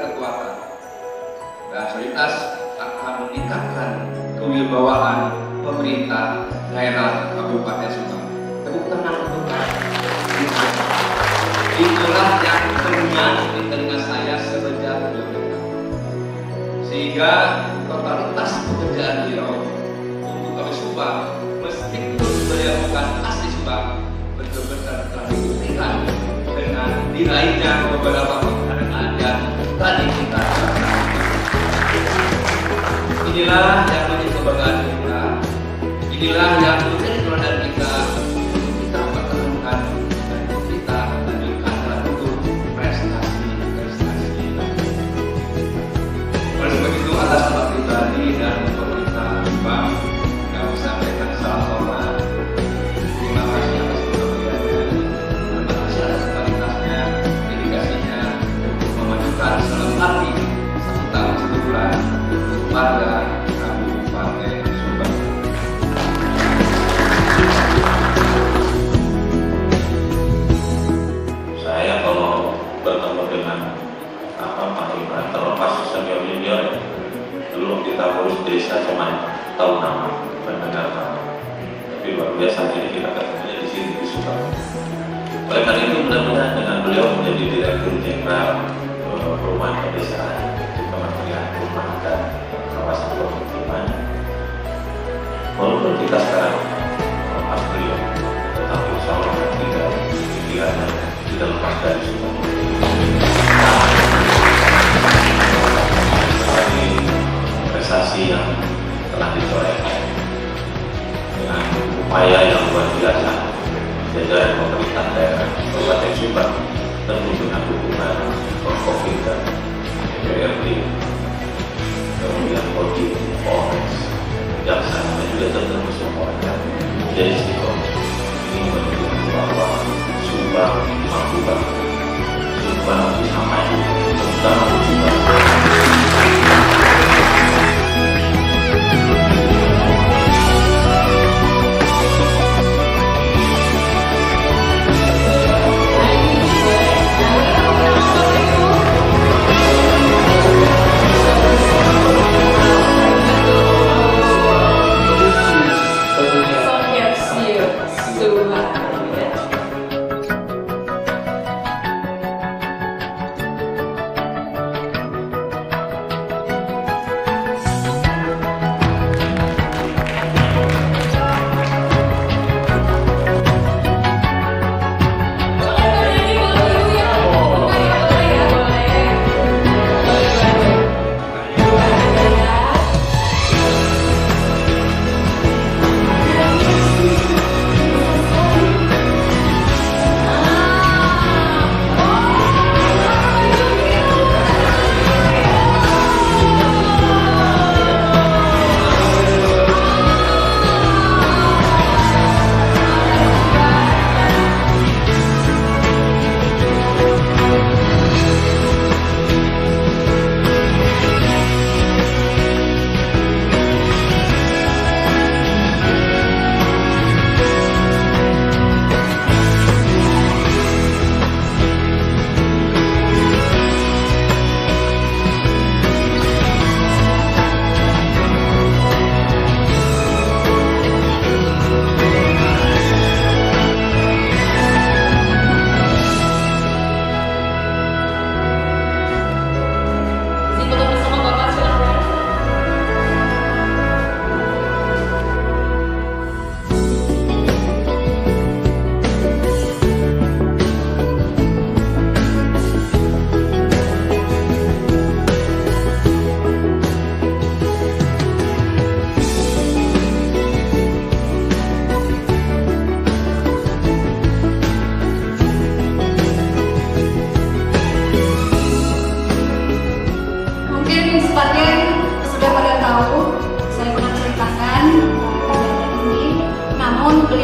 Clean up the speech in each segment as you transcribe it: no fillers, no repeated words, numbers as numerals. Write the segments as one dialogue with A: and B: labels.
A: kekuatan dan soliditas akan meningkatkan kewibawaan pemerintah daerah Kabupaten Subang. Tepuk tangan untuk itulah yang terdengar di telinga saya sejak beliau, sehingga totalitas pekerjaan beliau untuk kami Subang, meskipun beliau bukan asli Subang, betul-betul telah dibuktikan dengan diraihnya beberapa penghargaan yang tadi kita rasakan. Inilah yang menjadi kebanggaan kita, inilah yang menjadi teladan kita untuk kita pertahankan dan kita lanjutkan dalam bentuk prestasi. Oleh sebab itu, atas nama pribadi dan pemerintah Subang, kami sampaikan salam hormat. Terima kasih atas pengabdiannya, terima kasih atas kualitasnya, dedikasinya untuk memajukan Senopati 1 tahun 1 bulan untuk warga Kabupaten Subang.
B: Saya kalau bertemu dengan Pak Imran, terlepas seniornya dia, dulu kita urus desa cuma tahu nama, mendengar nama, tapi luar biasa jadi kita ketemunya di sini di Subang. Oleh karena itu mudah-mudahan dengan beliau menjadi Direktur Jenderal Perumahan Pedesaan di Kementerian Perumahan dan Kawasan Permukiman, walaupun kita sekarang melepas beliau, tetapi insya Allah tidak pikirannya tidak lepas dari Subang. Bagi prestasi yang telah ditorehkan dengan upaya yang luar biasa jajaran pemerintah daerah Kabupaten Subang, tentu dengan dukungan Forkopimda, DPRD, kemudian Polri, Polres, Jaksa, dan juga tentu semua yang menjadi istiqomah ini menunjukkan bahwa Subang mampu banget, Subang bisa maju, terutama Subang.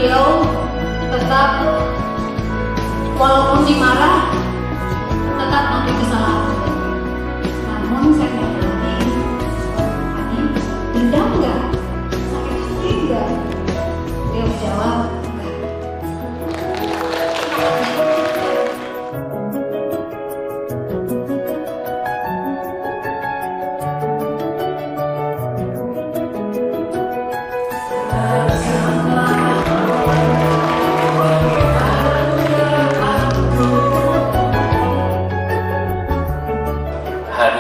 C: beliau tetap walaupun dimarah tetap mengakui kesalahan. Namun saya tanya lagi, dendam nggak? Sakit hati nggak? Dia menjawab, enggak.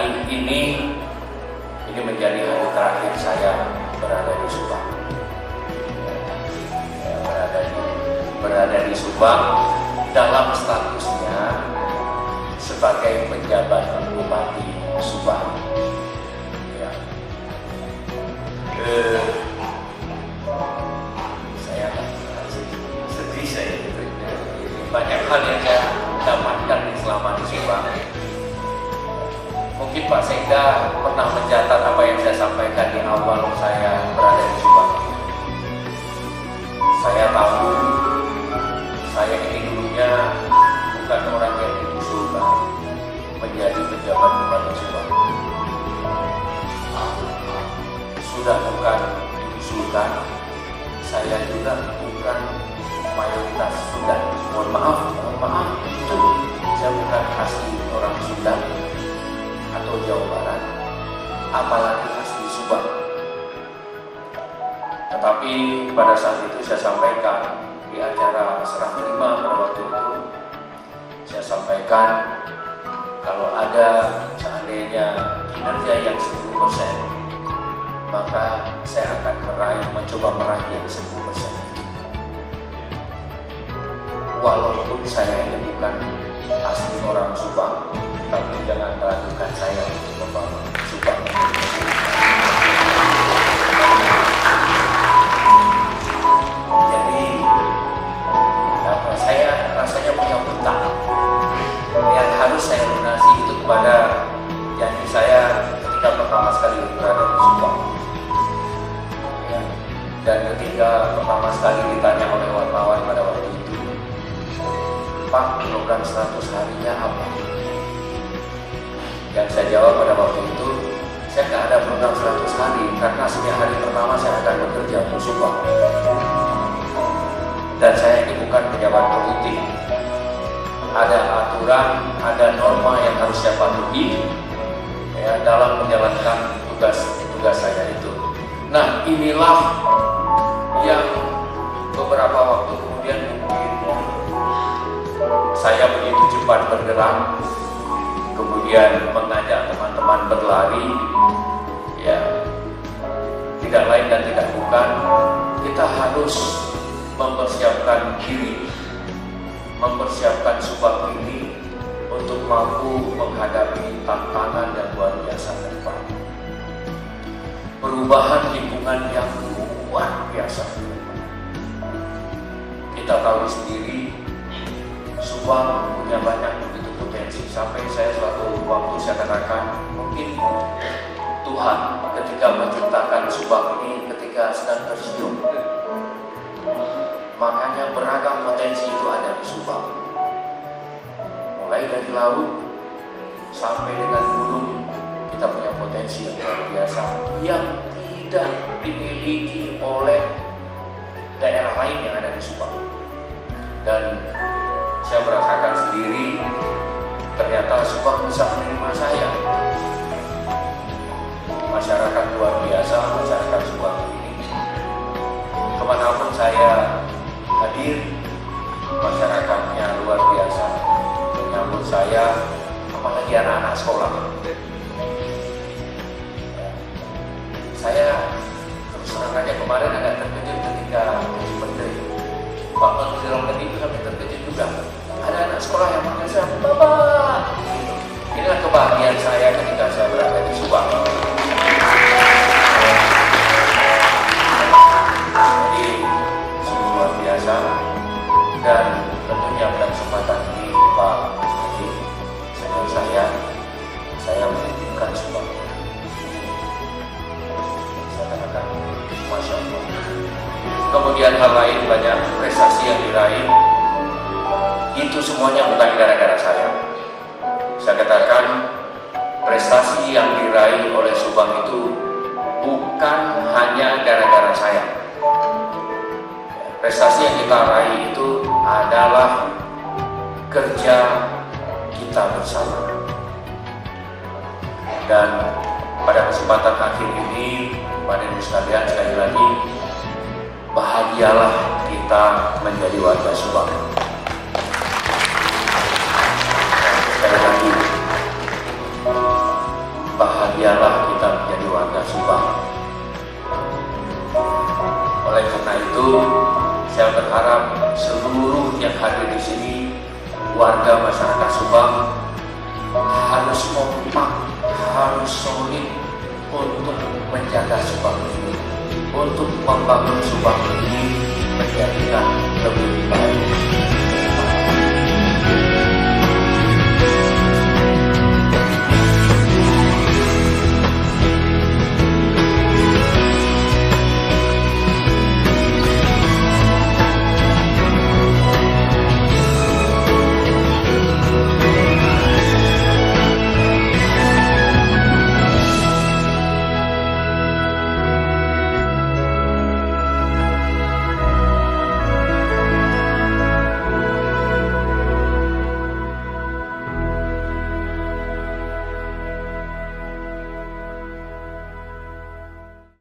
D: hari ini menjadi hari terakhir saya berada di Subang. Berada di Subang dalam statusnya sebagai penjabat Bupati Subang. Ya. Saya sedih saya gitu. Banyak hal yang saya dapatkan selama di Subang. Mungkin Pak Sekda pernah mencatat apa yang saya sampaikan di awal saya berada di Subang. Saya tahu saya ini dulunya bukan orang yang diusulkan menjadi pejabat Bupati Subang. Sudah bukan diusulkan, saya juga bukan mayoritas Sunda. Mohon maaf, itu saya bukan asli orang Sunda atau Jawa Barat, apalagi asli Subang. Tetapi pada saat itu saya sampaikan di acara serah terima pada waktu itu, saya sampaikan kalau ada seandainya kinerja yang 10%, maka saya akan mencoba meraih yang 10%. Walaupun saya ini bukan asli orang Subang, tapi jangan ragukan saya untuk membangun Subang. Jadi saya rasanya punya hutang yang harus saya lunasi itu kepada janji saya ketika pertama sekali berada di Subang. Ya. Dan ketika pertama sekali ditanya oleh wartawan pada waktu itu, Pak, program 100 harinya apa? Yang saya jawab pada waktu itu, saya nggak ada program 100 hari karena setiap hari pertama saya akan bekerja untuk Subang. Dan saya ini bukan pejabat politik. Ada aturan, ada norma yang harus saya patuhi ya, dalam menjalankan tugas saya itu. Nah, inilah yang beberapa waktu kemudian saya begitu cepat bergerak, kemudian mengajak teman-teman berlari, ya tidak lain dan tidak bukan, kita harus mempersiapkan diri, mempersiapkan Subang ini untuk mampu menghadapi tantangan yang luar biasa ke depan. Perubahan lingkungan yang luar biasa. Kita tahu sendiri, Subang punya banyak begitu potensi. Sampai saya suatu waktu saya katakan, mungkin Tuhan ketika menciptakan Subang ini ketika sedang tersenyum. Makanya beragam potensi itu ada di Subang. Mulai dari laut sampai dengan gunung, kita punya potensi yang luar biasa yang tidak dimiliki oleh daerah lain yang ada di Subang. Dan saya merasakan sendiri, ternyata Subang bisa menerima saya. Masyarakat luar biasa, masyarakat Subang ini. Kemanapun saya hadir, masyarakatnya luar biasa menyambut saya, apalagi anak-anak sekolah. Saya terus terang aja kemarin agak terkejut ketika Menteri Pak Menteri Rohani itu sampai terkejut juga. Ada anak sekolah yang manggil saya Bapak. Inilah kebahagiaan saya ketika saya berada di Subang. Jadi sungguh luar biasa. Dan tentunya pada kesempatan ini Pak Haji, saya menitipkan Subang. Saya katakan, Masya Allah. Kemudian hal lain, banyak prestasi yang diraih. Itu semuanya bukan gara-gara saya. Saya katakan, prestasi yang diraih oleh Subang itu bukan hanya gara-gara saya. Prestasi yang kita raih itu adalah kerja kita bersama. Dan pada kesempatan akhir ini, Bapak Ibu sekalian, sekali lagi, bahagialah kita menjadi warga Subang. Sekali lagi, bahagialah kita menjadi warga Subang. Oleh karena itu, saya berharap seluruh yang hadir di sini, warga masyarakat Subang, harus kompak